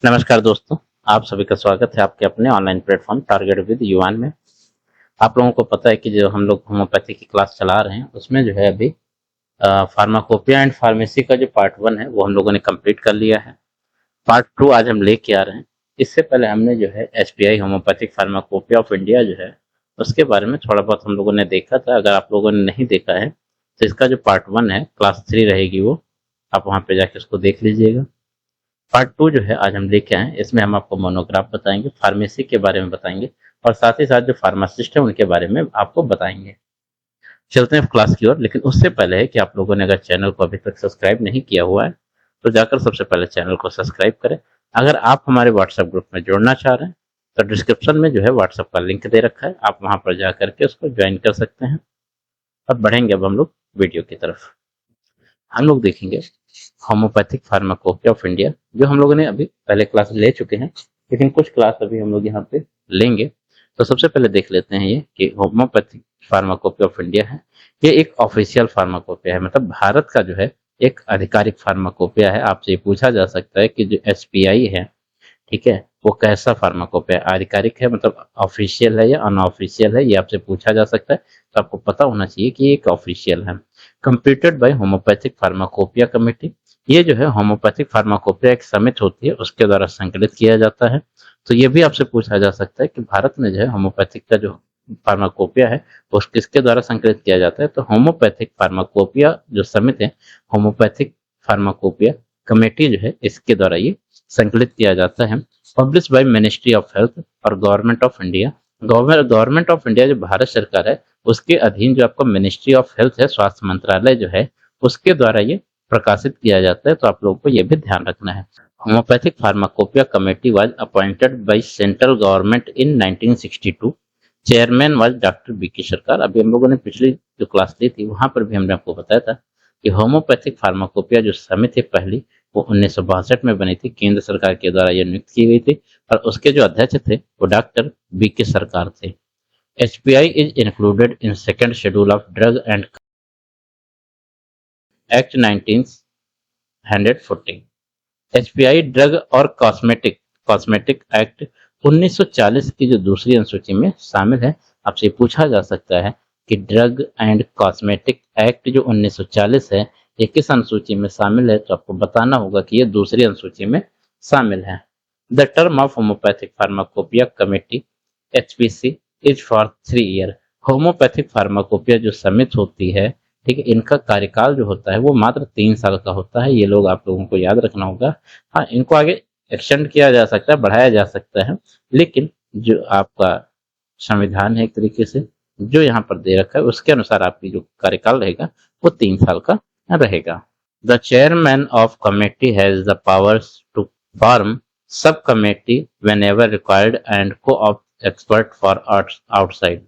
नमस्कार दोस्तों, आप सभी का स्वागत है आपके अपने ऑनलाइन प्लेटफॉर्म टारगेट विद युवान में। आप लोगों को पता है कि जो हम लोग होम्योपैथी की क्लास चला रहे हैं उसमें जो है अभी फार्माकोपिया एंड फार्मेसी का जो पार्ट 1 है वो हम लोगों ने कंप्लीट कर लिया है। पार्ट 2 आज हम लेके आ रहे हैं। इससे पहले हमने जो है SPI homeopathic pharmacopoeia of India जो है उसके बारे में थोड़ा बहुत हम लोगों ने देखा था। अगर आप लोगों ने नहीं देखा है तो इसका जो पार्ट 1 है क्लास 3 रहेगी, वो आप वहाँ पे जाके उसको देख लीजिएगा। पार्ट 2 जो है आज हम लेके आए हैं, इसमें हम आपको मोनोग्राफ बताएंगे, फार्मेसी के बारे में बताएंगे और साथ ही साथ जो फार्मासिस्ट है उनके बारे में आपको बताएंगे। चलते हैं क्लास की ओर, लेकिन उससे पहले है कि आप लोगों ने अगर चैनल को अभी तक सब्सक्राइब नहीं किया हुआ है तो जाकर सबसे पहले चैनल को सब्सक्राइब करें। अगर आप हमारे व्हाट्सएप ग्रुप में जुड़ना चाह रहे हैं तो डिस्क्रिप्शन में जो है व्हाट्सएप का लिंक दे रखा है, आप वहां पर जा करके उसको ज्वाइन कर सकते हैं। अब बढ़ेंगे अब हम लोग वीडियो की तरफ। हम लोग देखेंगे होम्योपैथिक फार्माकोपिया ऑफ इंडिया, जो हम लोगों ने अभी पहले क्लास ले चुके हैं, लेकिन कुछ क्लास अभी हम लोग यहाँ पे लेंगे। तो सबसे पहले देख लेते हैं ये कि होम्योपैथिक फार्माकोपिया ऑफ इंडिया है। ये एक ऑफिशियल फार्माकोपिया है, मतलब भारत का जो है एक आधिकारिक फार्माकोपिया है। आपसे ये पूछा जा सकता है कि जो एसपीआई है, ठीक है, वो कैसा फार्माकोपिया है, आधिकारिक है मतलब ऑफिशियल है या अनऑफिशियल है, ये आपसे पूछा जा सकता है। तो आपको पता होना चाहिए कि ये एक ऑफिशियल है। Computed by homoeopathic pharmacopoeia committee. ये जो है होम्योपैथिक फार्माकोपिया एक समिति होती है, उसके द्वारा संकलित किया जाता है। तो ये भी आपसे पूछा जा सकता है कि भारत में जो है होम्योपैथिक का जो फार्माकोपिया है वो किसके द्वारा संकलित किया जाता है। तो होम्योपैथिक फार्माकोपिया जो समिति है, होम्योपैथिक फार्माकोपिया कमेटी जो है, इसके द्वारा ये संकलित किया जाता है। Publish by ministry of health और government of India. Government of India जो भारत सरकार है उसके अधीन जो आपका मिनिस्ट्री ऑफ हेल्थ है, स्वास्थ्य मंत्रालय जो है, उसके द्वारा ये प्रकाशित किया जाता है। तो आप लोगों को ये भी ध्यान रखना है। Homoeopathic pharmacopoeia committee was appointed by central government in 1962। Chairman was doctor B K Sarkar. अभी हम लोगों ने पिछली जो क्लास ली थी वहां पर भी हमने आपको बताया था कि होम्योपैथिक फार्माकोपिया जो समिति पहली वो 1962 में बनी थी, केंद्र सरकार के द्वारा यह नियुक्त की गई थी और उसके जो अध्यक्ष थे वो डॉक्टर बीके सरकार थे। एचपीआई is included in second schedule of drug and act 1914। एचपीआई drug और कॉस्मेटिक कॉस्मेटिक एक्ट 1940 की जो दूसरी अनुसूची में शामिल है। आपसे पूछा जा सकता है कि ड्रग एंड कॉस्मेटिक एक्ट जो 1940 है ये किस अनुसूची में शामिल है, तो आपको बताना होगा कि ये दूसरी अनुसूची में शामिल है। The term of homeopathic pharmacopoeia committee HPC is for 3 year. Homeopathic pharmacopoeia जो समिति होती है, ठीक है, इनका कार्यकाल जो होता है वो मात्र 3 साल का होता है। ये लोग आप लोगों को याद रखना होगा। हाँ, इनको आगे एक्सटेंड किया जा सकता है, बढ़ाया जा सकता है, लेकिन जो आपका संविधान है एक तरीके से जो यहाँ पर दे रखा है उसके अनुसार आपकी जो कार्यकाल रहेगा वो 3 साल का रहेगा। The chairman of committee has the powers to form sub committee whenever required and co-opt expert for outside.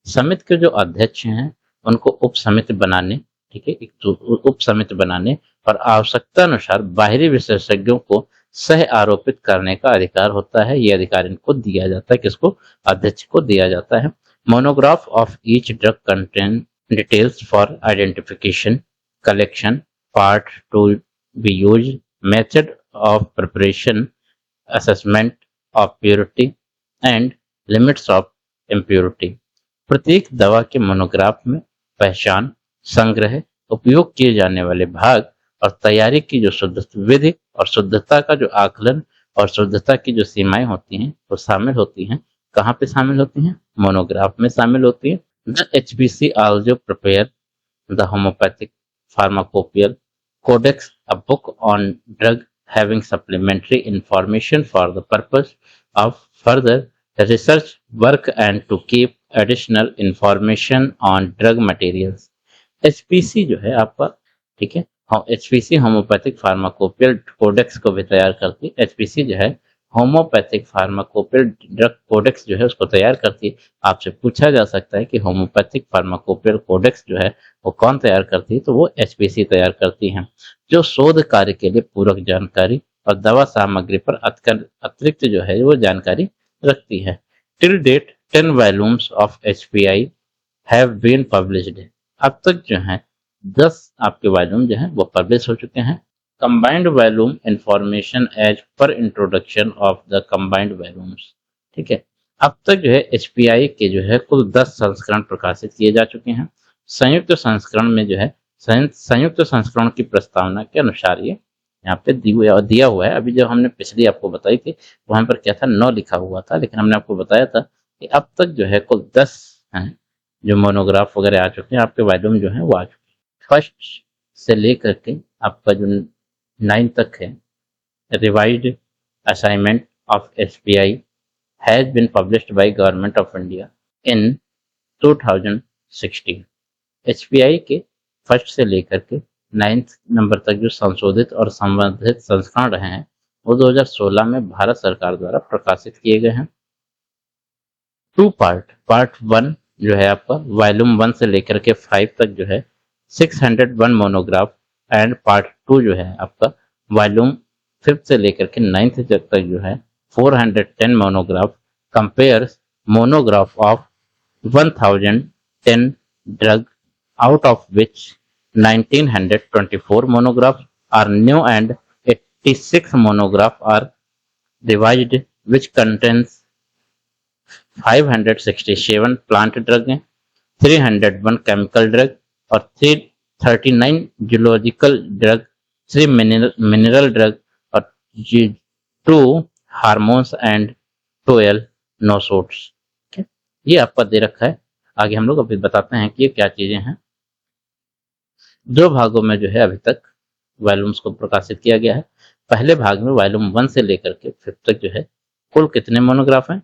समिति के जो अध्यक्ष हैं उनको उप समिति बनाने, ठीक है, एक उप समिति बनाने और आवश्यकता अनुसार बाहरी विशेषज्ञों को सह आरोपित करने का अधिकार होता है। ये अधिकार इनको दिया जाता है, किसको, अध्यक्ष को दिया जाता है। Monograph of each drug contain details for identification collection part to be use method of preparation assessment of purity and limits of impurity. प्रत्येक दवा के मोनोग्राफ में पहचान, संग्रह, उपयोग किए जाने वाले भाग और तैयारी की जो शुद्ध विधि और शुद्धता का जो आकलन और शुद्धता की जो सीमाएं होती हैं वो शामिल होती हैं। कहाँ पे शामिल होती हैं? मोनोग्राफ में शामिल होती है। The HPC also prepare the homoeopathic pharmacopoeial codex, a book on drug having supplementary information for the purpose of further research work and to keep additional information on drug materials। HPC जो है आपका, ठीक है, हाँ, HPC homeopathic pharmacopoeial codex को भी तैयार करती है। एचपीसी जो है होम्योपैथिक फार्माकोपियल ड्रग कोडेक्स जो है उसको तैयार करती है। आपसे पूछा जा सकता है कि होम्योपैथिक फार्माकोपियल कोडेक्स जो है वो कौन तैयार करती है, तो वो एचपीसी तैयार करती है, जो शोध कार्य के लिए पूरक जानकारी और दवा सामग्री पर अतिरिक्त जो है वो जानकारी रखती है। Till date 10 volumes of HPI have been published. अब तक जो है 10 आपके वॉल्यूम जो है वो पब्लिश हो चुके हैं। Combined volume information as per introduction of the combined volumes. ठीक है, अब तक जो है एचपीआई के जो है कुल 10 संस्करण प्रकाशित किए जा चुके हैं। संयुक्त संस्करण में जो है संयुक्त संस्करण की प्रस्तावना के अनुसार ये यहाँ पे दिया हुआ है। अभी जब हमने पिछली आपको बताई थी वहां पर क्या था 9 लिखा हुआ था, लेकिन हमने आपको बताया था कि अब तक जो है कुल 10 हैं जो मोनोग्राफ वगैरह आ चुके हैं, आपके वॉल्यूम जो है वो आ चुके हैं। फर्स्ट से लेकर के आपका जो 9 तक है, revised assignment of SBI has been published by government of India in 2016। HPI के फर्स्ट से लेकर के 9th नंबर तक जो संशोधित और संबंधित संस्करण रहे हैं वो 2016 में भारत सरकार द्वारा प्रकाशित किए गए हैं। 2 पार्ट 1 जो है आपका वॉल्यूम 1 से लेकर के 5 तक जो है 601 मोनोग्राफ, एंड पार्ट 2 जो है आपका वॉल्यूम 5 से लेकर के 9th तक जो है 410 monograph compares monograph of 1010 drug, out of which 1924 monographs are new and 86 monographs are revised, which contains 567 plant drug, 301 chemical drug और 339 zoological drug, 3 mineral drug और 2 hormones and 12 nosodes। ये आपका दे रखा है। आगे हम लोग अभी बताते हैं कि ये क्या चीजें हैं। 2 भागों में जो है अभी तक वॉल्यूम्स को प्रकाशित किया गया है। पहले भाग में वॉल्यूम 1 से लेकर के 5 तक जो है कुल कितने मोनोग्राफ हैं,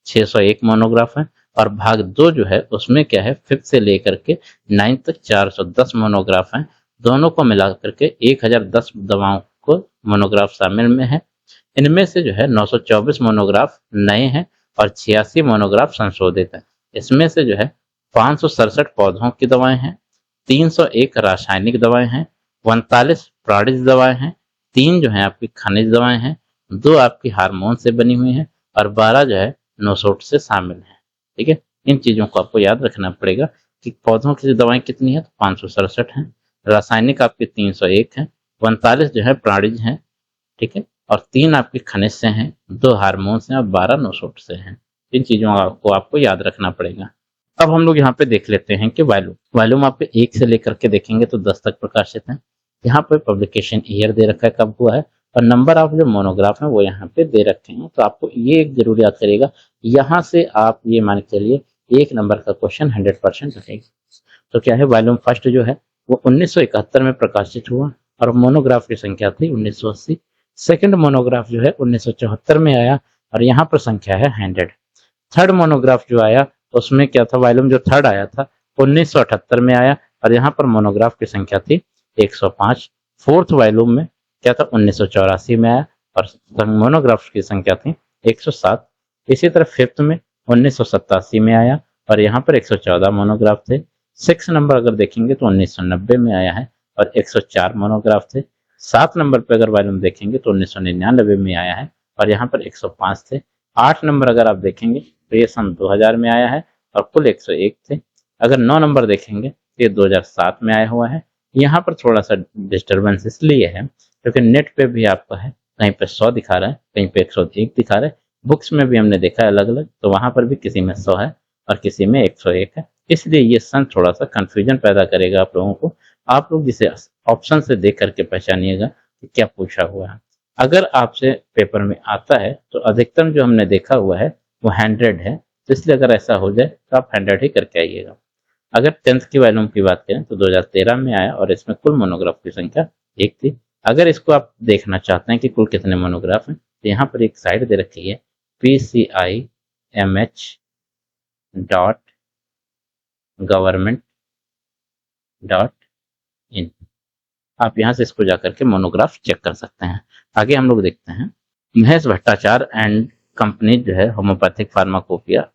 601 मोनोग्राफ हैं। और भाग 2 जो है उसमें क्या है 5 से लेकर के 9 तक 410 मोनोग्राफ हैं। दोनों को मिलाकर के 1010 दवाओं को मोनोग्राफ शामिल में है। इनमें से जो है 924 मोनोग्राफ नए हैं और 86 मोनोग्राफ संशोधित हैं। इसमें से जो है 567 पौधों की दवाएं हैं, 301 रासायनिक दवाएं हैं, 49 प्राणिज दवाएं हैं, 3 जो है आपकी खनिज दवाएं हैं, 2 आपकी हार्मोन से बनी हुई हैं और 12 जो है नोसोट से शामिल हैं। ठीक है, इन चीजों को आपको याद रखना पड़ेगा कि पौधों की दवाएं कितनी है तो 567 हैं, रासायनिक आपके 301 हैं, 49 जो है प्राणिज हैं, ठीक है, और 3 आपके खनिज से हैं, 2 हार्मोन से और 12 नोसोट से हैं। इन चीजों को आपको याद रखना पड़ेगा। अब हम लोग यहाँ पे देख लेते हैं कि वॉल्यूम आपके 1 से लेकर के देखेंगे तो 10 तक प्रकाशित है। यहाँ पे पब्लिकेशन ईयर दे रखा है कब हुआ है, और नंबर ऑफ जो मोनोग्राफ है वो यहाँ पे दे रखे हैं। तो आपको ये एक जरूर याद करिएगा, यहाँ से आप ये मान के चलिए 1 नंबर का क्वेश्चन 100% रहेगा। तो क्या है, वॉल्यूम फर्स्ट जो है वो 1971 में प्रकाशित हुआ और मोनोग्राफ की संख्या थी 1980। सेकेंड मोनोग्राफ जो है 1974 में आया और यहाँ पर संख्या है 100। थर्ड मोनोग्राफ जो आया उसमें क्या था, वॉल्यूम जो थर्ड आया था 1978 में आया और यहाँ पर मोनोग्राफ की संख्या थी 105। फोर्थ वॉल्यूम में क्या था 1984 में आया और मोनोग्राफ की संख्या थी 107। इसी तरह फिफ्थ में 1987 में आया और यहाँ पर 114 मोनोग्राफ थे। 6 नंबर अगर देखेंगे तो 1990 में आया है और 104 मोनोग्राफ थे। 7 नंबर पर अगर वॉल्यूम देखेंगे तो 1999 में आया है और यहाँ पर 105 थे। 8 नंबर अगर आप देखेंगे तो ये सन 2000 में आया है और कुल 101 थे। अगर 9 नंबर देखेंगे तो ये 2007 में आया हुआ है। यहाँ पर थोड़ा सा डिस्टर्बेंस इसलिए है क्योंकि नेट पे भी आपका है, कहीं पे 100 दिखा रहा है, कहीं पे 101 दिखा रहा है। बुक्स में भी हमने देखा है अलग अलग, तो वहां पर भी किसी में 100 है और किसी में 101 है। इसलिए ये सन थोड़ा सा कंफ्यूजन पैदा करेगा आप लोगों को। आप लोग जिसे ऑप्शन से देख करके पहचानिएगा कि क्या पूछा हुआ है। अगर आपसे पेपर में आता है तो अधिकतम जो हमने देखा हुआ है वो 100 है, तो इसलिए अगर ऐसा हो जाए तो आप 100 ही करके आइएगा। अगर 10th की वॉल्यूम की बात करें तो 2013 में आया और इसमें कुल मोनोग्राफ की संख्या 1 थी। अगर इसको आप देखना चाहते हैं कि कुल कितने मोनोग्राफ हैं तो यहाँ पर एक साइड दे रखी है pcimh.government.in। आप यहाँ से इसको जाकर के मोनोग्राफ चेक कर सकते हैं। आगे हम लोग देखते हैं महेश भट्टाचार्य एंड कंपनी जो है होम्योपैथिक फार्माकोपिया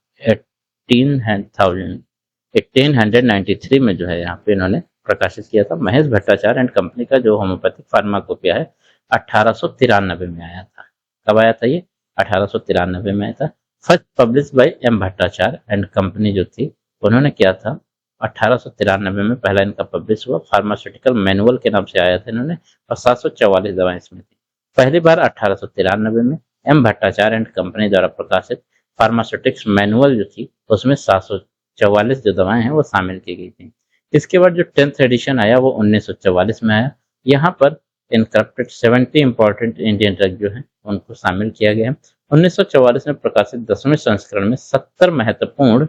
1893 में जो है यहाँ पे इन्होंने प्रकाशित किया था। महेश भट्टाचार्य एंड कंपनी का जो होम्योपैथिक फार्माकोपिया है 1893 में आया था। कब आया था ये? 1893 में आया था। First publish by M Bhattacharya and company जो थी उन्होंने किया था 1893 में पहला इनका पब्लिश हुआ। फार्मास्यूटिकल मैनुअल के नाम से आया था इन्होंने, और 744 दवाएं इसमें थी। पहली बार 1893 में एम भट्टाचार्य एंड कंपनी द्वारा प्रकाशित फार्मास्यूटिक्स मैनुअल जो थी उसमें 744 जो दवाएं हैं वो शामिल की गई थी। इसके बाद जो 10th एडिशन आया वो 1944 में आया। यहाँ पर इनकरप्टेड 70 इंपॉर्टेंट इंडियन ड्रग जो है उनको शामिल किया गया है। 1944 में प्रकाशित 10वें संस्करण में 70 महत्वपूर्ण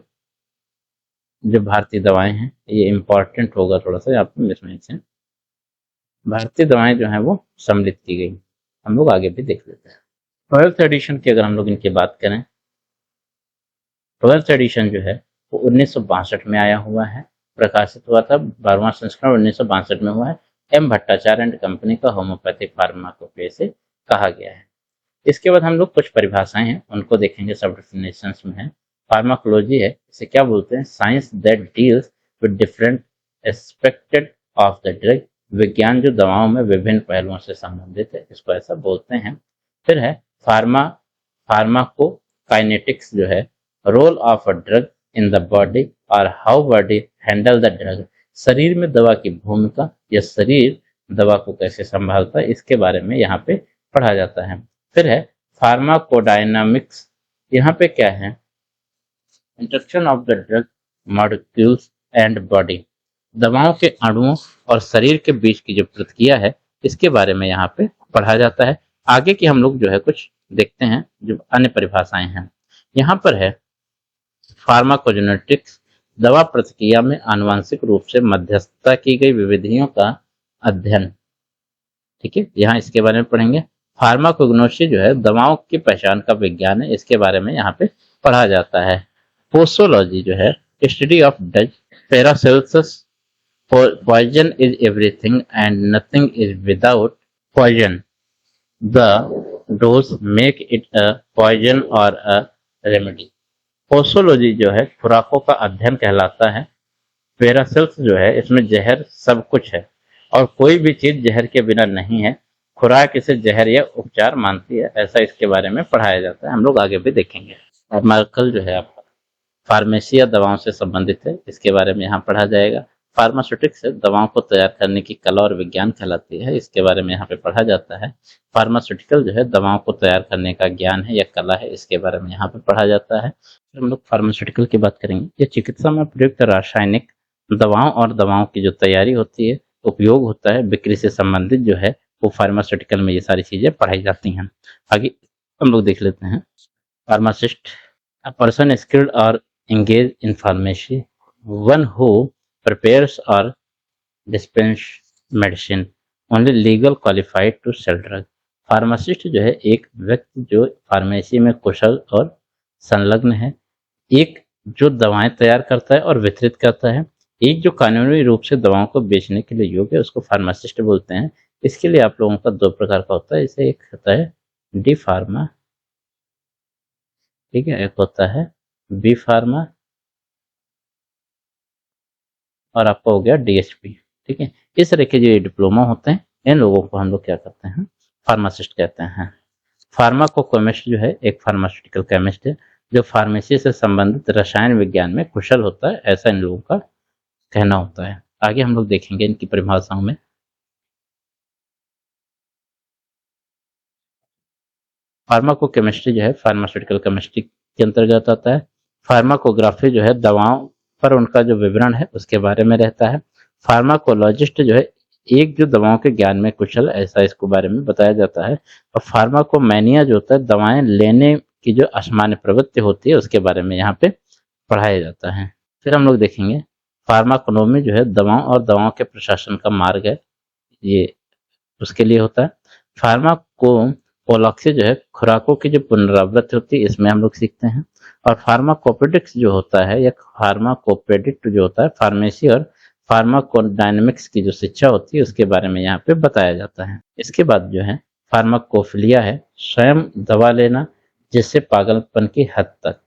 जो भारतीय दवाएं हैं, ये इंपॉर्टेंट होगा थोड़ा सा आपको इसमें से, भारतीय दवाएं जो हैं वो सम्मिलित की गई। हम लोग आगे भी देख लेते हैं। 12th एडिशन की अगर हम लोग इनकी बात करें, 12th एडिशन जो है वो 1962 में आया हुआ है, प्रकाशित हुआ था। 12वां संस्करण 1962 में हुआ है। एम भट्टाचार्य एंड कंपनी का होम्योपैथिक फार्माकोपे से कहा गया है। इसके बाद हम लोग कुछ परिभाषाएं हैं उनको देखेंगे, सब डेफिनेशंस में है। फार्माकोलॉजी है, इसे क्या बोलते हैं? Science that deals with different expected of the drug, विज्ञान जो दवाओं में विभिन्न पहलुओं से संबंधित है, इसको ऐसा बोलते हैं। फिर है फार्माकोकाइनेटिक्स जो है, role of a drug in the body और how body handle the drug, शरीर में दवा की भूमिका या शरीर दवा को कैसे संभालता है, इसके बारे में यहाँ पे पढ़ा जाता है। फिर है फार्माकोडायनामिक्स, यहाँ पे क्या है? Interaction of the drug molecules and body, दवाओं के अणुओं और शरीर के बीच की जो प्रतिक्रिया है इसके बारे में यहाँ पे पढ़ा जाता है। आगे की हम लोग जो है कुछ देखते हैं जो अन्य परिभाषाएं हैं। यहाँ पर है फार्माकोजेनेटिक्स, दवा प्रतिक्रिया में आनुवंशिक रूप से मध्यस्थता की गई विविधियों का अध्ययन। ठीक है, यहाँ इसके बारे में पढ़ेंगे। फार्माकोग्नोसी जो है दवाओं की पहचान का विज्ञान है, इसके बारे में यहाँ पे पढ़ा जाता है। पोसोलॉजी जो है study of drug, Paracelsus, poison is everything and nothing is without poison, the dose make it a poison और अ रेमेडी। पोसोलॉजी जो है खुराकों का अध्ययन कहलाता है। पैरासेल्स जो है इसमें जहर सब कुछ है और कोई भी चीज जहर के बिना नहीं है, खुराक इसे जहर या उपचार मानती है, ऐसा इसके बारे में पढ़ाया जाता है। हम लोग आगे भी देखेंगे। फार्माकल जो है आपका फार्मेसी या दवाओं से संबंधित है, इसके बारे में यहाँ पढ़ा जाएगा। फार्मास्यूटिक्स दवाओं को तैयार करने की कला और विज्ञान कहलाती है, इसके बारे में यहाँ पे पढ़ा जाता है। फार्मास्यूटिकल जो है दवाओं को तैयार करने का ज्ञान है या कला है, इसके बारे में यहाँ पे पढ़ा जाता है। फिर हम लोग फार्मास्यूटिकल की बात करेंगे। ये चिकित्सा में प्रयुक्त रासायनिक दवाओं और दवाओं की जो तैयारी होती है, उपयोग होता है, बिक्री से संबंधित जो है वो फार्मास्यूटिकल में ये सारी चीजें पढ़ाई जाती हैं। आगे हम लोग देख लेते हैं। फार्मासिस्ट, अ पर्सन स्किल्ड और engaged in pharmacy, one who prepares or dispense medicine, only legal qualified to sell drug। Pharmacist जो है एक व्यक्ति जो फार्मेसी में कुशल और संलग्न है, एक जो दवाएं तैयार करता है और वितरित करता है, एक जो कानूनी रूप से दवाओं को बेचने के लिए योग्य है, उसको फार्मासिस्ट बोलते हैं। इसके लिए आप लोगों का दो प्रकार का होता है, इसे एक होता है डी फार्मा, ठीक है, एक होता है बी फार्मा और आपका हो गया डीएचपी। ठीक है, इस तरह के जो डिप्लोमा होते हैं इन लोगों को हम लोग क्या कहते हैं? फार्मासिस्ट कहते हैं। फार्माकोकेमिस्ट जो है एक फार्मास्यूटिकल केमिस्ट है जो फार्मेसी से संबंधित रसायन विज्ञान में कुशल होता है, ऐसा इन लोगों का कहना होता है। आगे हम लोग देखेंगे इनकी परिभाषाओं में। फार्माकोकेमिस्ट्री जो है फार्मास्यूटिकल केमिस्ट्री के अंतर्गत आता है। फार्माकोग्राफी जो है दवाओं पर उनका जो विवरण है उसके बारे में रहता है। फार्माकोलॉजिस्ट जो है एक जो दवाओं के ज्ञान में कुशल, ऐसा इसको बारे में बताया जाता है। और फार्माकोमैनिया जो होता है दवाएं लेने की जो असामान्य प्रवृत्ति होती है उसके बारे में यहाँ पे पढ़ाया जाता है। फिर हम लोग देखेंगे फार्माकोनोमी जो है दवाओं और दवाओं के प्रशासन का मार्ग है, ये उसके लिए होता है। फार्माकोपोलॉक्सी जो है खुराकों की जो पुनरावृत्ति होती है, इसमें हम लोग सीखते हैं। और फार्माकोपेडिक्स जो होता है या फार्माकोपेडिक्ट जो होता है फार्मेसी और फार्माकोडायनेमिक्स की जो शिक्षा होती है उसके बारे में यहाँ पे बताया जाता है। इसके बाद जो है फार्माकोफिलिया है, स्वयं दवा लेना जिससे पागलपन की हद तक,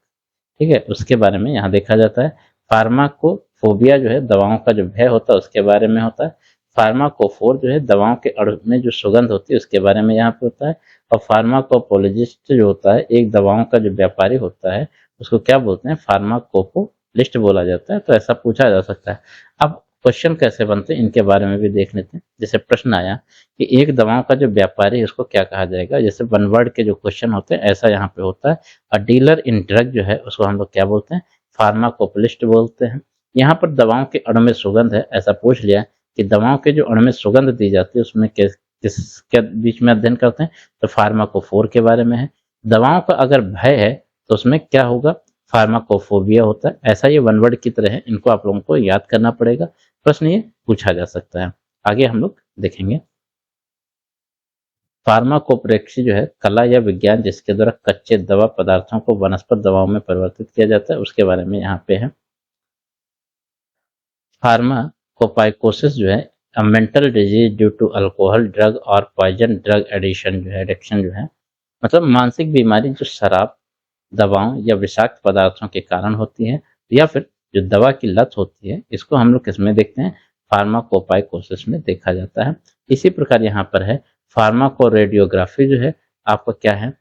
ठीक है, उसके बारे में यहाँ देखा जाता है। फार्माकोफोबिया जो है दवाओं का जो भय होता है उसके बारे में होता है। फार्माकोफोर जो है दवाओं के अणु में जो सुगंध होती है उसके बारे में यहाँ पे होता है। और फार्माकोपोलॉजिस्ट जो होता है एक दवाओं का जो व्यापारी होता है उसको क्या बोलते हैं? फार्माकोपोलॉजिस्ट। लिस्ट बोला जाता है, तो ऐसा पूछा जा सकता है। अब क्वेश्चन कैसे बनते हैं इनके बारे में भी देख लेते हैं। जैसे प्रश्न आया कि एक दवाओं का जो व्यापारी है उसको क्या कहा जाएगा, जैसे वन वर्ड के जो क्वेश्चन होते हैं ऐसा यहाँ पे होता है। अ डीलर इन ड्रग जो है उसको हम लोग क्या बोलते हैं, फार्माकोपोलिस्ट बोलते हैं। यहाँ पर दवाओं के अणु में सुगंध है, ऐसा पूछ लिया कि दवाओं के जो अणु में सुगंध दी जाती है उसमें किसके बीच में अध्ययन करते हैं, तो फार्माकोफोर के बारे में है। दवाओं का अगर भय है तो उसमें क्या होगा, फार्माकोफोबिया होता है। ऐसा ये वन वर्ड की तरह है, इनको आप लोगों को याद करना पड़ेगा, प्रश्न ये पूछा जा सकता है। आगे हम लोग देखेंगे फार्माकोप्रेक्सी जो है कला या विज्ञान जिसके द्वारा कच्चे दवा पदार्थों को वनस्पत दवाओं में परिवर्तित किया जाता है, उसके बारे में यहाँ पे है। फार्माकोपाइकोसिस जो है mental disease due to alcohol drug और पॉइजन ड्रग एडिशन जो है एडिक्शन जो है, मतलब मानसिक बीमारी जो शराब, दवाओं या विषाक्त पदार्थों के कारण होती है, या फिर जो दवा की लत होती है, इसको हम लोग किसमें देखते हैं, फार्माकोपाइकोसिस में देखा जाता है। इसी प्रकार यहाँ पर है फार्माकोरेडियोग्राफी जो है आपका क्या है,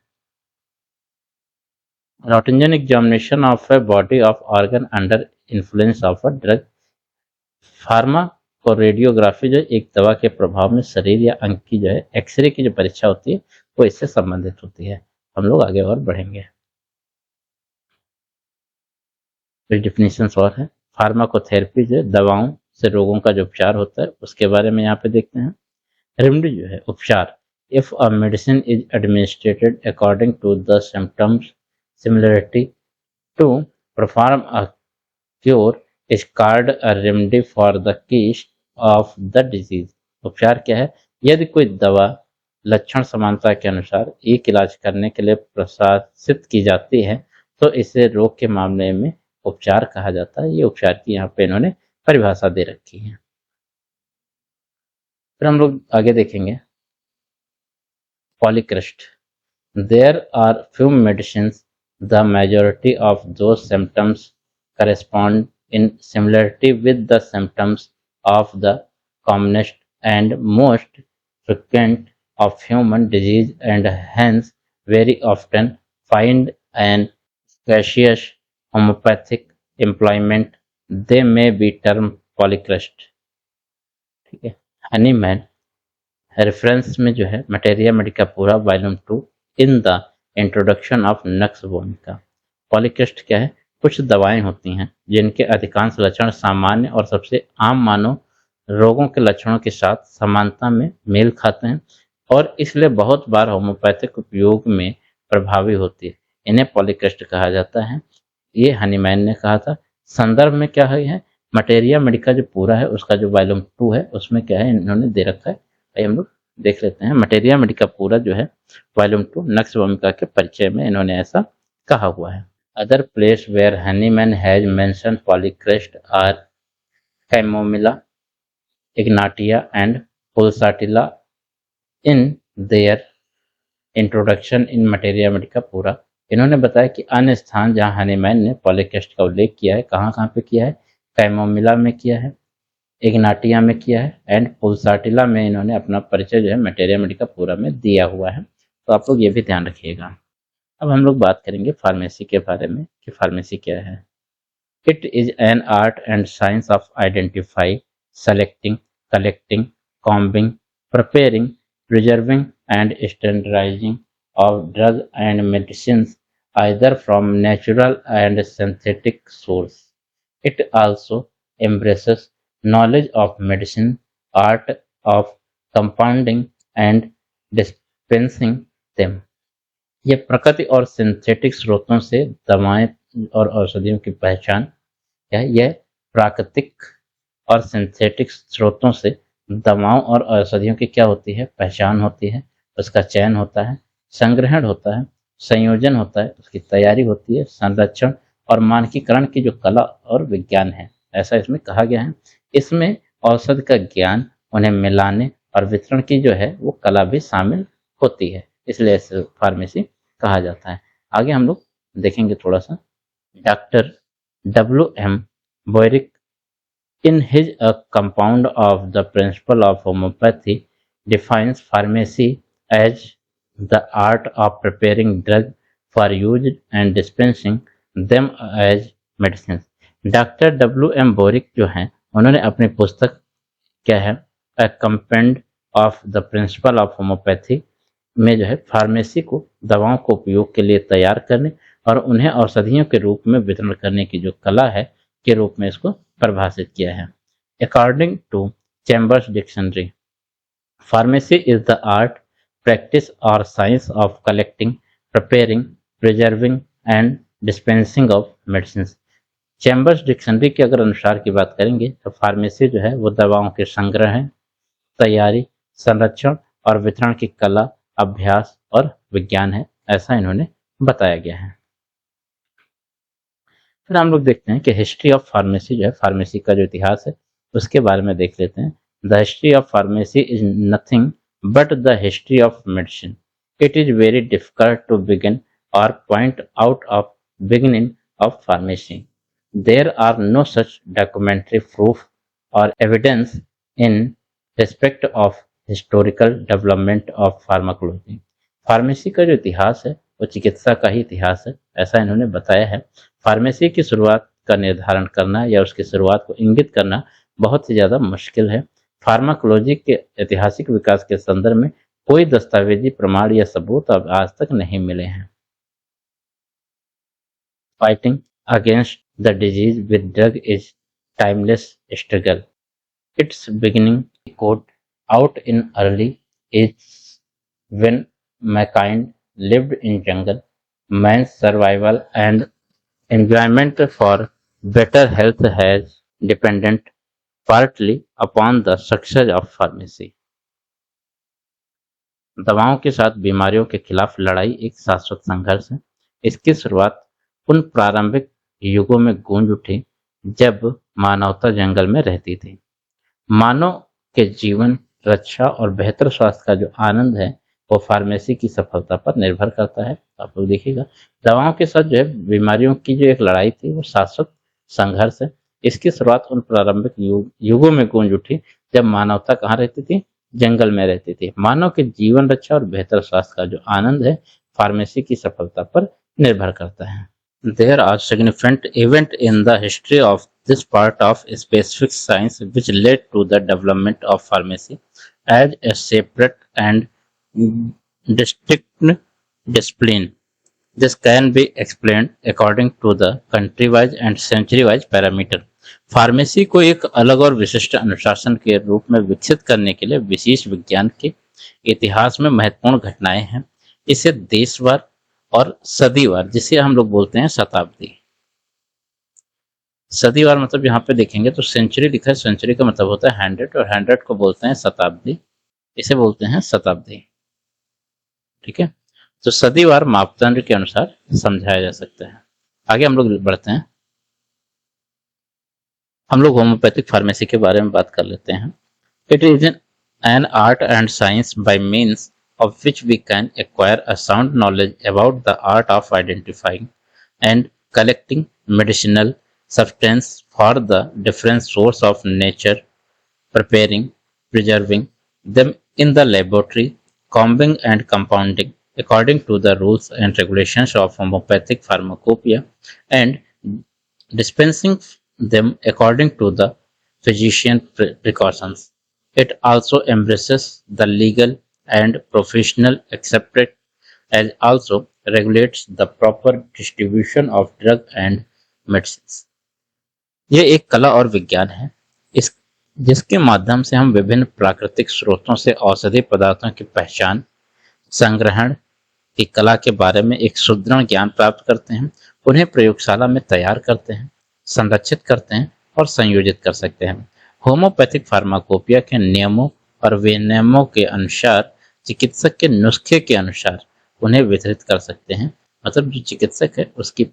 roentgenic examination of a body of organ under influence of a drug. Pharmacoradiography जो एक दवा के प्रभाव में शरीर या अंग की जो है एक्सरे की जो परीक्षा होती है वो इससे संबंधित होती है। हम लोग आगे और बढ़ेंगे। डिफिनीशंस और है, फार्माकोथेरेपी जो है दवाओं से रोगों का जो उपचार होता है उसके बारे में यहाँ पे देखते हैं। रेमेडी जो है उपचार, if a medicine is administered according to the symptoms similarity to perform a cure is called a remedy for the case of the disease. उपचार क्या है, यदि कोई दवा लक्षण समानता के अनुसार एक इलाज करने के लिए प्रशासित की जाती है तो इसे रोग के मामले में उपचार कहा जाता है। ये उपचार की यहाँ पे इन्होंने परिभाषा दे रखी है। फिर हम लोग आगे देखेंगे polychrest. There are few medicines the majority of those symptoms correspond in similarity with the symptoms of the commonest and most frequent of human disease and hence very often find an gaseous homeopathic employment. They may be termed polycrust। ठीक है, Hahnemann reference में जो है materia medica pura volume 2 in the introduction of nux vomica. Polychrest क्या है, कुछ दवाएं होती हैं जिनके अधिकांश लक्षण सामान्य और सबसे आम मानव रोगों के लक्षणों के साथ समानता में मेल खाते हैं और इसलिए बहुत बार होम्योपैथिक उपयोग में प्रभावी होती है। इन्हें पॉलीक्रिस्ट कहा जाता है। ये हनीमैन ने कहा था। संदर्भ में क्या है, मटेरिया मेडिका जो पूरा है उसका जो वॉल्यूम 2 है उसमें क्या है इन्होंने दे रखा है, आइए हम लोग देख लेते हैं। मटेरिया मेडिका पूरा जो है वॉल्यूम 2 नक्स वोमिका के परिचय में इन्होंने ऐसा कहा हुआ है। Other place where Hahnemann has mention polychrest are chamomilla, ignatia and pulsatilla in their introduction in materia medica pura. इन्होंने बताया कि अन्य स्थान जहां हनीमैन ने पॉलीक्रिस्ट का उल्लेख किया है, कहाँ कहाँ पे किया है, कैमोमिला में किया है, इग्नाटिया में किया है एंड पुलसाटिला में इन्होंने अपना परिचय जो है मटेरिया मेडिका पूरा में दिया हुआ है। तो आप लोग ये भी ध्यान रखिएगा। अब हम लोग बात करेंगे फार्मेसी के बारे में कि फार्मेसी क्या है। It is an art and science of identify, selecting, collecting, combing, preparing, preserving and standardising of drug and medicine either from natural and synthetic source. It also embraces knowledge of medicine, art of compounding and dispensing them. ये प्रकृति और synthetic स्रोतों से दवाएं और औषधियों की पहचान है। यह प्राकृतिक और सिंथेटिक स्रोतों से दवाओं और औषधियों की क्या होती है, पहचान होती है, उसका चयन होता है, संग्रहण होता है, संयोजन होता है, उसकी तैयारी होती है, संरक्षण और मानकीकरण की जो कला और विज्ञान है, ऐसा इसमें कहा गया है। इसमें औषध का ज्ञान, उन्हें मिलाने और वितरण की जो है वो कला भी शामिल होती है, इसलिए इसे फार्मेसी कहा जाता है। आगे हम लोग देखेंगे थोड़ा सा। Doctor W.M. बोयरिक in his A Compound of the Principle of Homeopathy defines pharmacy as the art of preparing drugs for use and dispensing them as medicines। Doctor W.M. Boericke जो हैं उन्होंने अपनी पुस्तक क्या है, a compend of the principle of homoeopathy में जो है फार्मेसी को दवाओं को उपयोग के लिए तैयार करने और उन्हें औषधियों के रूप में वितरण करने की जो कला है के रूप में इसको परिभाषित किया है। According two chambers dictionary, pharmacy is the art, practice or science of collecting, preparing, preserving and dispensing of medicines। Chambers dictionary के अगर अनुसार की बात करेंगे तो फार्मेसी जो है वो दवाओं के संग्रह है, तैयारी, संरक्षण और वितरण की कला, अभ्यास और विज्ञान है, ऐसा इन्होंने बताया गया है। फिर हम लोग देखते हैं कि हिस्ट्री ऑफ फार्मेसी जो है, फार्मेसी का जो इतिहास है उसके बारे में देख लेते हैं। The history of pharmacy is nothing but the history of medicine. It is very difficult to begin or point out of beginning of pharmacy. There are no such documentary proof or evidence in respect of historical development of pharmacology. Pharmacy का जो इतिहास है वो चिकित्सा का ही इतिहास है, ऐसा इन्होंने बताया है। फार्मेसी की शुरुआत का निर्धारण करना या उसकी शुरुआत को इंगित करना बहुत ही ज़्यादा मुश्किल है। फार्माकोलॉजी के ऐतिहासिक विकास के संदर्भ में कोई दस्तावेजी प्रमाण या सबूत अब आज तक नहीं मिले हैं। Fighting against the disease with drug is timeless struggle. Its beginning code out in early age when mankind lived in jungle, man's survival and enjoyment for better health has dependent partly upon the success of pharmacy। दवाओं के साथ बीमारियों के खिलाफ लड़ाई एक शाश्वत संघर्ष है। इसकी शुरुआत उन प्रारंभिक युगों में गूंज उठी जब मानवता जंगल में रहती थी। मानव के जीवन रक्षा और बेहतर स्वास्थ्य का जो आनंद है वो फार्मेसी की सफलता पर निर्भर करता है। आप लोग देखिएगा, दवाओं के साथ जो है बीमारियों की जो एक लड़ाई थी वो शाश्वत संघर्ष है। इसकी शुरुआत उन प्रारंभिक युगों में गूंज उठी जब मानवता कहाँ रहती थी, जंगल में रहती थी। मानव के जीवन रक्षा और बेहतर स्वास्थ्य का जो आनंद है फार्मेसी की सफलता पर निर्भर करता है। There are significant events in the history of this part of specific science which led to the development of pharmacy as a separate and distinct discipline. This can be explained according to the country-wise and century-wise parameter। Pharmacy को एक अलग और विशिष्ट अनुशासन के रूप में विकसित करने के लिए विशेष विज्ञान के इतिहास में महत्वपूर्ण घटनाएं हैं। इसे देशवार और सदीवार, जिसे हम लोग बोलते हैं शताब्दी। सदीवार मतलब यहाँ पे देखेंगे तो सेंचुरी लिखा है, सेंचुरी का मतलब होता है 100 और 100 को बोलते हैं शताब्दी, इसे बोलते हैं शताब्दी। ठीक है, तो सदीवार मापदंड के अनुसार समझाया जा सकता है। आगे हम लोग बढ़ते हैं, हम लोग होम्योपैथिक फार्मेसी के बारे में बात कर लेते हैं। It is an art and science by means of which we can acquire a sound knowledge about the art of identifying and collecting medicinal substance for the different source of nature, preparing, preserving them in the laboratory, combing and compounding according to the rules and regulations of homeopathic pharmacopoeia, and dispensing them according to the physician precautions. It also embraces the legal and professional accepted and also regulates the proper distribution of drug and medicines। यह एक कला और विज्ञान है इस जिसके माध्यम से हम विभिन्न प्राकृतिक स्रोतों से औषधि पदार्थों की पहचान, संग्रहण की कला के बारे में एक सुदृढ़ ज्ञान प्राप्त करते हैं, उन्हें प्रयोगशाला में तैयार करते हैं, संरक्षित करते हैं और संयोजित कर सकते हैं। होम्योपैथिक फार्माकोपिया के नियमों और विनियमों के अनुसार चिकित्सक के नुस्खे के अनुसार उन्हें वितरित कर सकते हैं। मतलब जो चिकित्सक है उसकी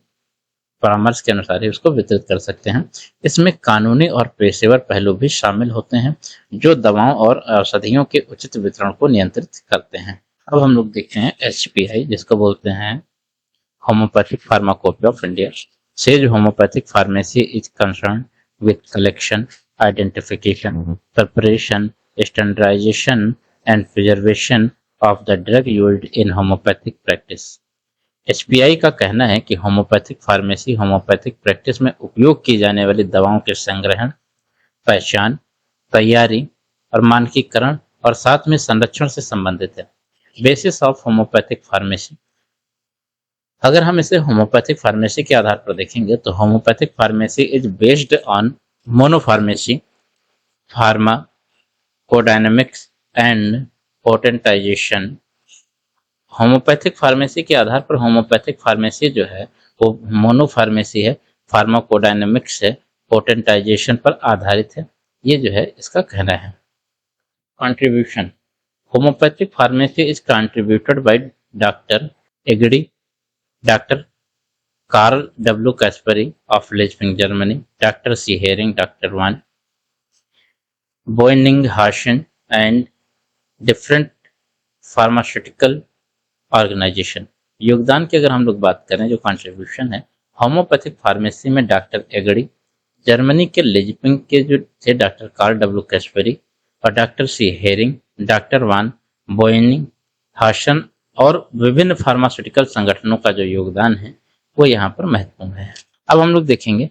परामर्श के अनुसार ही उसको वितरित कर सकते हैं। इसमें कानूनी और पेशेवर पहलू भी शामिल होते हैं जो दवाओं और औषधियों के उचित वितरण को नियंत्रित करते हैं। अब हम लोग देखते हैं HPI, जिसको बोलते हैं homeopathic pharmacopoeia of India. Says homeopathic pharmacy is concern with collection, identification, preparation, standardization, and preservation of the drug used in homeopathic practice. एचपीआई का कहना है कि होम्योपैथिक फार्मेसी होम्योपैथिक प्रैक्टिस में उपयोग की जाने वाली दवाओं के संग्रहण, पहचान, तैयारी और मानकीकरण और साथ में संरक्षण से संबंधित है। बेसिस ऑफ होम्योपैथिक फार्मेसी, अगर हम इसे होम्योपैथिक फार्मेसी के आधार पर देखेंगे तो homoeopathic pharmacy is based on monopharmacy, pharmacodynamics and potentization. Homoeopathic pharmacy के आधार पर होम्योपैथिक फार्मेसी जो है वो मोनोफार्मेसी है, फार्माकोडायनेमिक्स है, पोटेंटाइजेशन पर आधारित है। ये जो है इसका कहना है। Contribution, homoeopathic pharmacy is contributed by doctor Aegidi, doctor Carl W Caspari of Leipzig Germany, doctor C Hering, doctor von Boenninghausen and different pharmaceutical organisation. योगदान की अगर हम लोग बात करें, जो कंट्रीब्यूशन है, होम्योपैथिक फार्मेसी में डॉक्टर एगड़ी, जर्मनी के लेजपिंग के जो थे डॉक्टर कार्ल डब्ल्यू कैस्परी और डॉक्टर सी हेरिंग, डॉक्टर वान बोइनिंग हाशन और विभिन्न फार्मास्यूटिकल संगठनों का जो योगदान है वो यहाँ पर महत्वपूर्ण है। अब हम लोग देखेंगे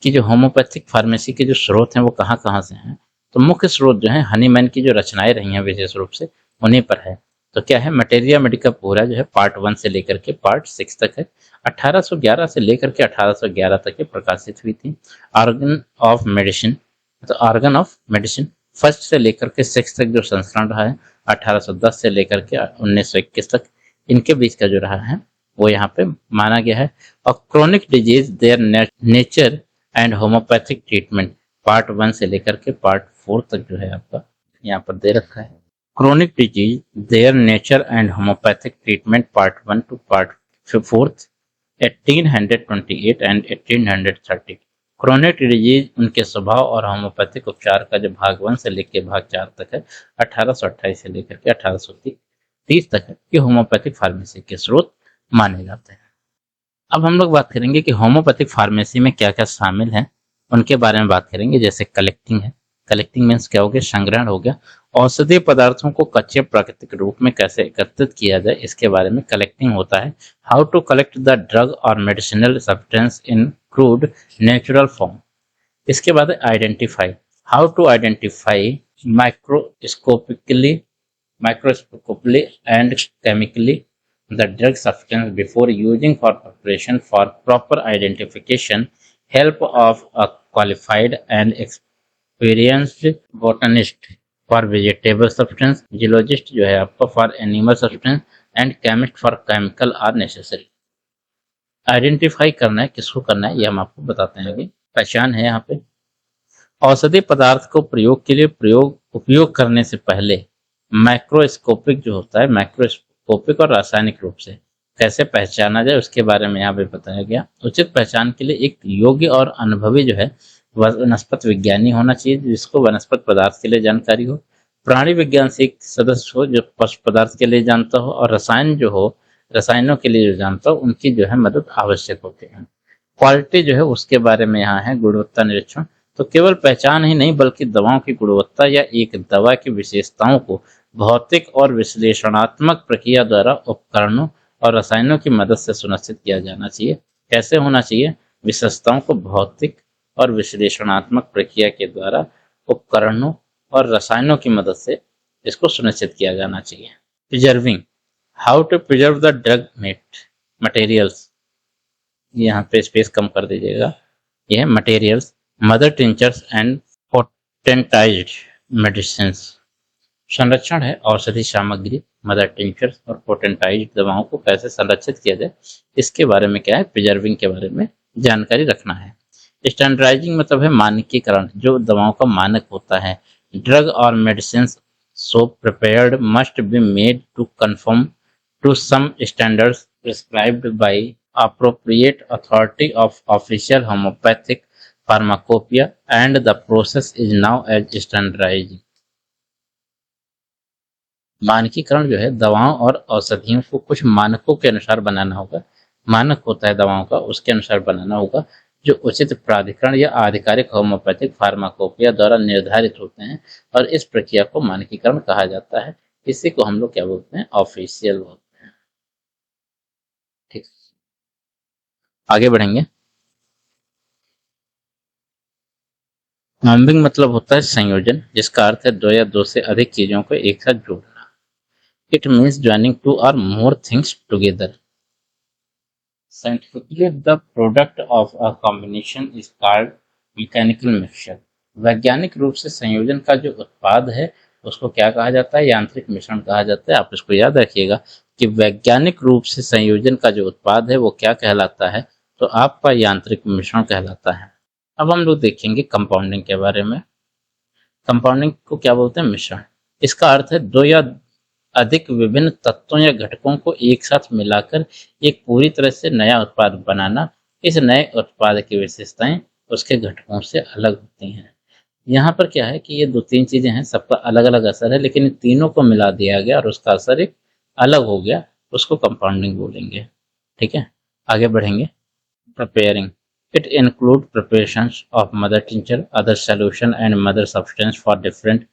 कि जो होम्योपैथिक फार्मेसी के जो स्रोत हैं वो कहाँ कहाँ से हैं। तो मुख्य स्रोत जो है हनीमैन की जो रचनाएं रही हैं विशेष रूप से उन्हीं पर है। तो क्या है, मटेरिया मेडिका पूरा जो है पार्ट 1 से लेकर के पार्ट 6 तक है। 1811 से लेकर के 1811 तक ये प्रकाशित हुई थी। ऑर्गन ऑफ मेडिसिन, तो ऑर्गन ऑफ मेडिसिन फर्स्ट से लेकर के 6 तक जो संस्करण रहा है, 1810 से लेकर के 1921 तक इनके बीच का जो रहा है वो यहाँ पे माना गया है। और chronic disease their nature and homoeopathic treatment part 1 से लेकर के पार्ट 4 तक जो है आपका यहाँ पर दे रखा है। Chronic disease their nature and homoeopathic treatment part 1 to part 4, 1828 and 1830। Chronic disease उनके स्वभाव और होम्योपैथिक उपचार का जो भाग 1 से लेकर भाग 4 तक है, 1828 से लेकर के 1830 तक है, ये होम्योपैथिक फार्मेसी के स्रोत माने जाते हैं। अब हम लोग बात करेंगे कि होम्योपैथिक फार्मेसी में क्या क्या शामिल है, उनके बारे में बात करेंगे। जैसे कलेक्टिंग है, कलेक्टिंग मीन्स क्या हो गया, संग्रहण हो गया। औषधीय पदार्थों को कच्चे प्राकृतिक रूप में कैसे एकत्रित किया जाए इसके बारे में कलेक्टिंग होता है। How to collect the drug और medicinal substance in crude natural form. इसके बाद identify, how to identify microscopically and chemically the drug substance before using for preparation. For proper identification, help of a qualified and experienced botanist. For vegetable substance, geologist जो है आपका for animal substance and chemist for chemical are necessary. Identify करना है, किसको करना है ये हम आपको बताते हैं। अभी पहचान है यहाँ पे। औषधि पदार्थ को प्रयोग के लिए उपयोग करने से पहले माइक्रोस्कोपिक जो होता है, माइक्रोस्कोपिक और रासायनिक रूप से कैसे पहचाना जाए उसके बारे में यहाँ पे बताया गया। उचित पहचान के लिए एक योग्य और अनुभवी जो है वनस्पति विज्ञानी होना चाहिए, जिसको वनस्पति पदार्थ के लिए जानकारी हो। प्राणी विज्ञान से एक सदस्य हो जो पशु पदार्थ के लिए जानता हो, और रसायन जो हो, रसायनों के लिए जो जानता हो, उनकी जो है मदद आवश्यक होती है। क्वालिटी जो है उसके बारे में यहाँ है गुणवत्ता निरीक्षण। तो केवल पहचान ही नहीं बल्कि दवाओं की गुणवत्ता या एक दवा की विशेषताओं को भौतिक और विश्लेषणात्मक प्रक्रिया द्वारा उपकरणों और रसायनों की मदद से सुनिश्चित किया जाना चाहिए। कैसे होना चाहिए, विशेषताओं को भौतिक और विश्लेषणात्मक प्रक्रिया के द्वारा उपकरणों और रसायनों की मदद से इसको सुनिश्चित किया जाना चाहिए। Preserving, how to preserve the drug materials. यहाँ पे स्पेस कम कर दीजिएगा। यह materials, mother tinctures and potentized medicines. संरक्षण है औषधि सामग्री, मदर टिंचर्स और पोटेंटाइज्ड दवाओं को कैसे संरक्षित किया जाए इसके बारे में क्या है, प्रिजर्विंग के बारे में जानकारी रखना है। स्टैंडर्डाइजिंग मतलब है मानकीकरण, जो दवाओं का मानक होता है। ड्रग और medicine so prepared must be made to conform to some standards prescribed by appropriate authority of official homeopathic pharmacopoeia, and the process is now as standardizing. मानकीकरण जो है दवाओं और औषधियों को कुछ मानकों के अनुसार बनाना होगा। मानक होता है दवाओं का, उसके अनुसार बनाना होगा, जो उचित प्राधिकरण या आधिकारिक होम्योपैथिक फार्माकोपिया द्वारा निर्धारित होते हैं, और इस प्रक्रिया को मानकीकरण कहा जाता है। इसी को हम लोग क्या बोलते हैं, ऑफिशियल बोलते हैं। ठीक, आगे बढ़ेंगे। कॉम्बिंग मतलब होता है संयोजन, जिसका अर्थ है दो या दो से अधिक चीजों को एक साथ जोड़ना। इट मीन्स ज्वाइनिंग टू और more things together. Scientifically, the product of a combination is called mechanical mixture. वैज्ञानिक रूप से संयोजन का जो उत्पाद है उसको क्या कहा जाता है? यांत्रिक मिश्रण कहा जाता है। आप इसको याद रखिएगा कि वैज्ञानिक रूप से संयोजन का जो उत्पाद है वो क्या कहलाता है? तो आपका यांत्रिक मिश्रण कहलाता है। अब हम लोग देखेंगे कंपाउंडिंग के बारे में। कंपाउंडिंग को क्या बोलते हैं? मिश्रण। इसका अर्थ है दो या अधिक विभिन्न तत्वों या घटकों को एक साथ मिलाकर एक पूरी तरह से नया उत्पाद बनाना। इस नए उत्पाद की विशेषताएं उसके घटकों से अलग होती हैं। यहाँ पर क्या है कि ये दो तीन चीजें हैं, सबका अलग अलग असर है, लेकिन इन तीनों को मिला दिया गया और उसका असर एक अलग हो गया, उसको कंपाउंडिंग बोलेंगे। ठीक है, आगे बढ़ेंगे। Preparing. It includes preparations of mother tincture, other solution and mother substance for different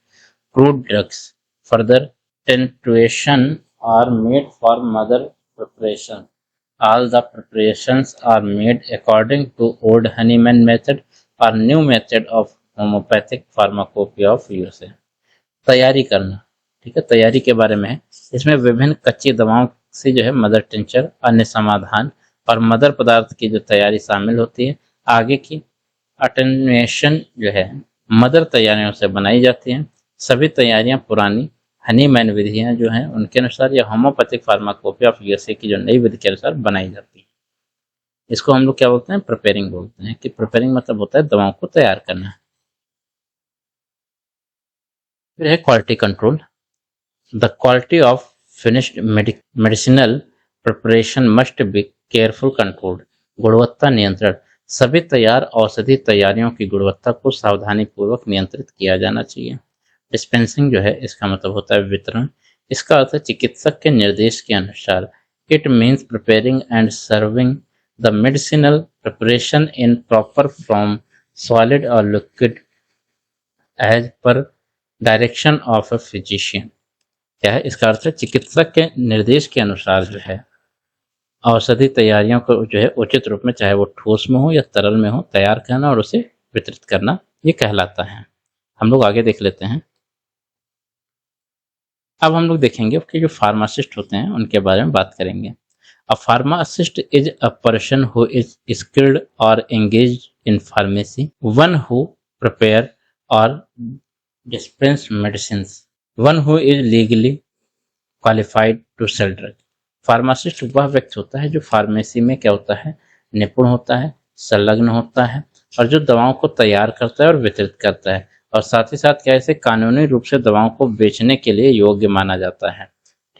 crude drugs. Further tincturation are made for mother preparation. All the preparations are made according to old Hahnemann method or new method of homeopathic pharmacopoeia of USA. तैयारी करना, ठीक है, तैयारी के बारे में है। इसमें विभिन्न कच्ची दवाओं से जो है मदर टिंचर, अन्य समाधान और मदर पदार्थ की जो तैयारी शामिल होती है। आगे की अटेन्युएशन जो है मदर तैयारियों से बनाई जाती हैं। सभी तैयारियां पुरानी हनीमैन विधियां जो हैं उनके अनुसार या होम्योपैथिक फार्माकोपिया ऑफ यूएसए की जो नई विधि के अनुसार बनाई जाती है। इसको हम लोग क्या बोलते हैं? प्रिपेयरिंग बोलते हैं। कि प्रिपेयरिंग मतलब होता है दवाओं को तैयार करना। फिर है quality control. The quality of finished medicinal preparation must be careful controlled. गुणवत्ता नियंत्रण। सभी तैयार औषधि तैयारियों की गुणवत्ता को सावधानी पूर्वक नियंत्रित किया जाना चाहिए। डिस्पेंसिंग जो है इसका मतलब होता है वितरण। इसका अर्थ है चिकित्सक के निर्देश के अनुसार। It means preparing and serving the medicinal preparation in proper form, solid और liquid, as per direction of a physician. क्या है इसका अर्थ है? चिकित्सक के निर्देश के अनुसार जो है औषधि तैयारियों को जो है उचित रूप में, चाहे वो ठोस में हो या तरल में हो, तैयार करना और उसे वितरित करना, ये कहलाता है। हम लोग आगे देख लेते हैं। अब हम लोग देखेंगे कि जो फार्मासिस्ट होते हैं उनके बारे में बात करेंगे। A pharmacist is a person who is skilled और engaged in pharmacy, one who prepare और dispense medicines, one who is legally qualified to sell drug. Pharmacist वह व्यक्ति होता है जो फार्मेसी में क्या होता है? निपुण होता है, संलग्न होता है और जो दवाओं को तैयार करता है और वितरित करता है, और साथ ही साथ क्या इसे कानूनी रूप से दवाओं को बेचने के लिए योग्य माना जाता है।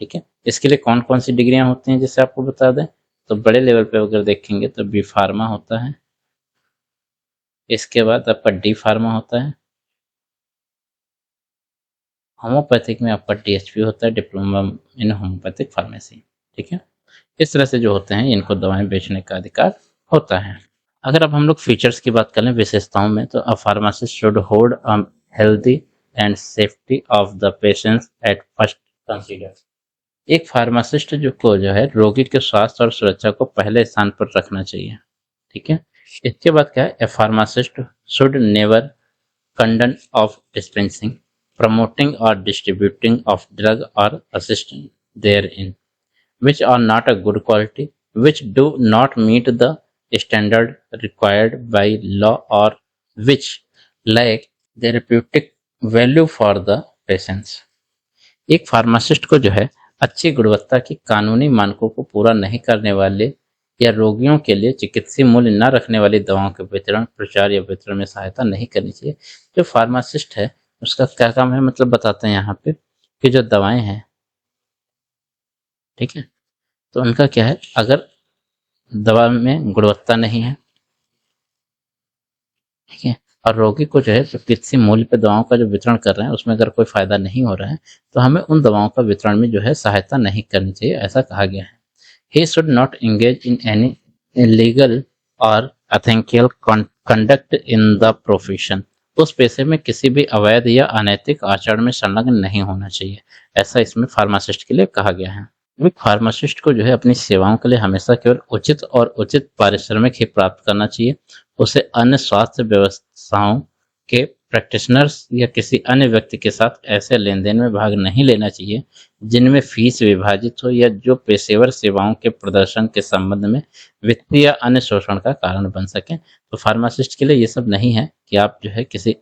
ठीक है, इसके लिए कौन कौन सी डिग्रियां होती हैं जैसे आपको बता दें तो बड़े लेवल पे अगर देखेंगे तो बी फार्मा होता है, इसके बाद आपका डी फार्मा होता है, होम्योपैथिक में आपका टीएचपी होता है, डिप्लोमा इन होम्योपैथिक फार्मेसी। ठीक है, इस तरह से जो होते हैं इनको दवाएं बेचने का अधिकार होता है। अगर अब हम लोग फीचर्स की बात करें विशेषताओं में, तो a pharmacist should hold a healthy and safety of the patients at first consider. एक फार्मासिस्ट जो है रोगी के स्वास्थ्य और सुरक्षा को पहले स्थान पर रखना चाहिए। ठीक है, इसके बाद क्या है? A pharmacist should never condone of dispensing, promoting or distributing of drug or assisting therein, which are not a good quality, which do not meet the standard required by law or which lack therapeutic value for the patients. एक pharmacist को जो है अच्छी गुणवत्ता की कानूनी मानकों को पूरा नहीं करने वाले या रोगियों के लिए चिकित्सीय मूल्य न रखने वाली दवाओं के वितरण, प्रचार या वितरण में सहायता नहीं करनी चाहिए। जो फार्मासिस्ट है उसका क्या काम है, मतलब बताते हैं यहाँ पे कि जो दवाएं हैं, ठीक है, तो उनका क्या है, अगर दवा में गुणवत्ता नहीं है, ठीक है, और रोगी को जो है चिकित्सीय मूल्य पे दवाओं का जो वितरण कर रहे हैं उसमें अगर कोई फायदा नहीं हो रहा है तो हमें उन दवाओं का वितरण में जो है सहायता नहीं करनी चाहिए, ऐसा कहा गया है। He should not engage in any illegal और अथेंकियल कंडक्ट इन द प्रोफेशन। उस पेशे में किसी भी अवैध या अनैतिक आचरण में संलग्न नहीं होना चाहिए, ऐसा इसमें फार्मासिस्ट के लिए कहा गया है। एक फार्मासिस्ट को जो है अपनी सेवाओं के लिए हमेशा केवल उचित और उचित पारिश्रमिक ही प्राप्त करना चाहिए। उसे अन्य स्वास्थ्य व्यवस्थाओं के प्रैक्टिशनर्स या किसी अन्य व्यक्ति के साथ ऐसे लेन-देन में भाग नहीं लेना चाहिए जिनमें फीस विभाजित हो या जो पेशेवर सेवाओं के प्रदर्शन के संबंध में वित्तीय या अन्य शोषण का कारण बन सकें। तो फार्मासिस्ट के लिए ये सब नहीं है कि आप जो है किसी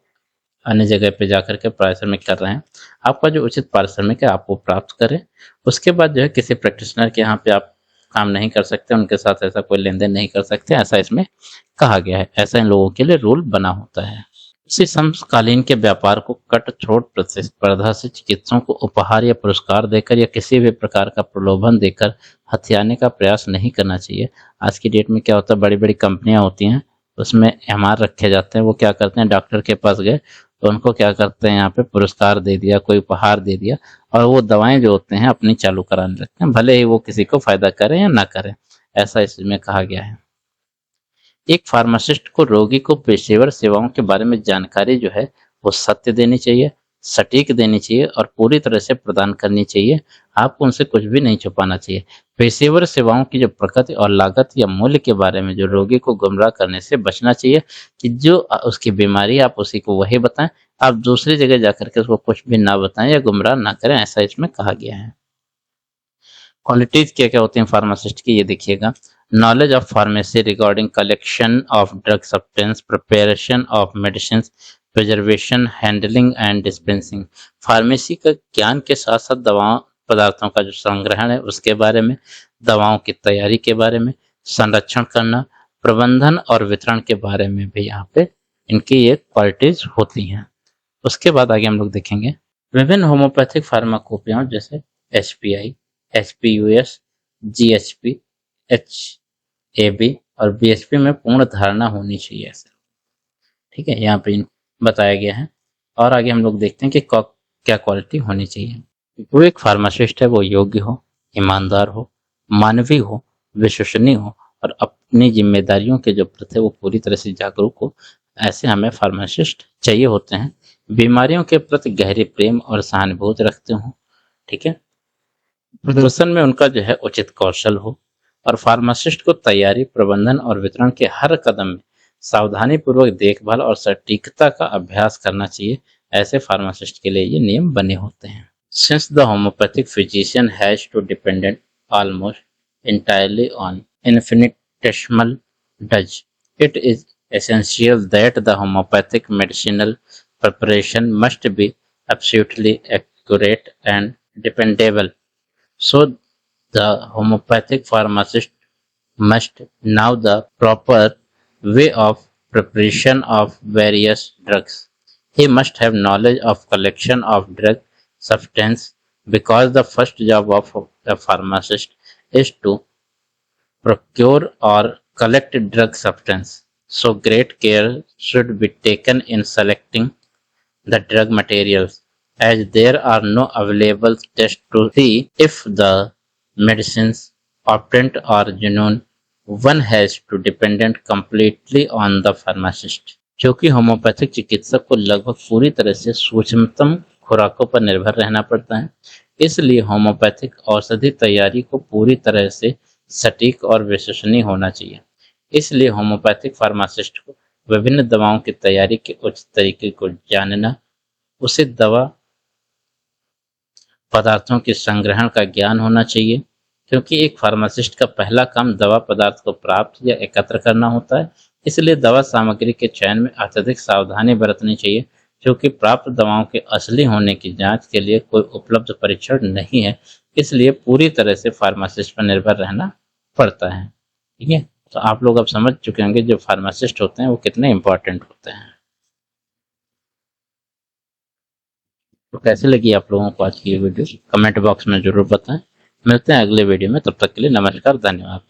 अन्य जगह पे जाकर के पारिश्रमिक कर रहे हैं। आपका जो उचित पारिश्रमिक है आप वो प्राप्त करें। उसके बाद जो है किसी प्रैक्टिशनर के यहाँ पे आप काम नहीं कर सकते, उनके साथ ऐसा कोई लेन देन नहीं कर सकते, ऐसा इसमें कहा गया है। ऐसा इन लोगों के लिए रूल बना होता है। इसी समकालीन के व्यापार को कट थ्रोट प्रतिस्पर्धा से चिकित्सकों को उपहार या पुरस्कार देकर या किसी भी प्रकार का प्रलोभन देकर हथियाने का प्रयास नहीं करना चाहिए। आज की डेट में क्या होता है, बड़ी बड़ी कंपनियां होती हैं, उसमें एमआर रखे जाते हैं। वो क्या करते हैं, डॉक्टर के पास गए तो उनको क्या करते हैं, यहाँ पे पुरस्कार दे दिया, कोई उपहार दे दिया, और वो दवाएं जो होते हैं अपनी चालू कराने लगते हैं, भले ही वो किसी को फायदा करें या ना करें। ऐसा इसमें कहा गया है। एक फार्मासिस्ट को रोगी को पेशेवर सेवाओं के बारे में जानकारी जो है वो सत्य देनी चाहिए, सटीक देनी चाहिए और पूरी तरह से प्रदान करनी चाहिए। आपको उनसे कुछ भी नहीं छुपाना चाहिए। पेशेवर सेवाओं की जो प्रकृति और लागत या मूल्य के बारे में जो रोगी को गुमराह करने से बचना चाहिए कि जो उसकी बीमारी आप उसी को वही बताएं। आप दूसरी जगह जाकर के उसको कुछ भी ना बताएं या गुमराह ना करें, ऐसा इसमें कहा गया है। क्वालिटीज क्या क्या होती हैं फार्मासिस्ट की, ये देखिएगा। Knowledge of pharmacy regarding collection of drug substance, preparation of medicine, preservation, handling and dispensing. Pharmacy का ज्ञान के साथ साथ दवाओं पदार्थों का जो संग्रहण है उसके बारे में, दवाओं की तैयारी के बारे में, संरक्षण करना, प्रबंधन और वितरण के बारे में भी यहाँ पे इनकी ये क्वालिटीज होती हैं। उसके बाद आगे हम लोग देखेंगे विभिन्न होम्योपैथिक फार्माकोपियाओं जैसे HPI, HPUS, GHP, HAB और BHP में पूर्ण धारणा होनी चाहिए ऐसे। ठीक है, यहाँ पे बताया गया है। और आगे हम लोग देखते हैं कि क्या क्वालिटी होनी चाहिए। वो एक फार्मासिस्ट है वो योग्य हो, ईमानदार हो, मानवीय हो, विश्वसनीय हो और अपनी जिम्मेदारियों के जो प्रति वो पूरी तरह से जागरूक हो। ऐसे हमें फार्मासिस्ट चाहिए होते हैं। बीमारियों के प्रति गहरी प्रेम और सहानुभूति रखते हो। ठीक है, प्रदर्शन में उनका जो है उचित कौशल हो और फार्मासिस्ट को तैयारी, प्रबंधन और वितरण के हर कदम में सावधानी पूर्वक देखभाल और सटीकता का अभ्यास करना चाहिए। ऐसे फार्मासिस्ट के लिए ये नियम बने होते हैं। Since the homeopathic physician has to depend almost entirely on infinitesimal dose, it is essential that the homeopathic medicinal preparation must be absolutely accurate and dependable. So the homeopathic pharmacist must know the proper way of preparation of various drugs. He must have knowledge of collection of drug substance because the first job of a pharmacist is to procure or collect drug substance. So great care should be taken in selecting the drug materials as there are no available tests to see if the medicines obtained are genuine. One has to depend completely on the pharmacist. क्योंकि homeopathic चिकित्सक को लगभग पूरी तरह से सूक्ष्मतम खुराकों पर निर्भर रहना पड़ता है, इसलिए होम्योपैथिक औषधि तैयारी को पूरी तरह से सटीक और विश्वसनीय होना चाहिए। इसलिए होम्योपैथिक फार्मासिस्ट को विभिन्न दवाओं की तैयारी के उचित तरीके को जानना, उसे दवा पदार्थों के संग्रहण का ज्ञान होना चाहिए, क्योंकि एक फार्मासिस्ट का पहला काम दवा पदार्थ को प्राप्त या एकत्र करना होता है। इसलिए दवा सामग्री के चयन में अत्यधिक सावधानी बरतनी चाहिए, क्योंकि प्राप्त दवाओं के असली होने की जांच के लिए कोई उपलब्ध परीक्षण नहीं है। इसलिए पूरी तरह से फार्मासिस्ट पर निर्भर रहना पड़ता है। ठीक है, तो आप लोग अब समझ चुके होंगे जो फार्मासिस्ट होते हैं वो कितने इंपॉर्टेंट होते हैं। तो कैसी लगी आप लोगों को आज की ये वीडियो, कमेंट बॉक्स में जरूर बताएं। मिलते हैं अगले वीडियो में, तब तक के लिए नमस्कार, धन्यवाद।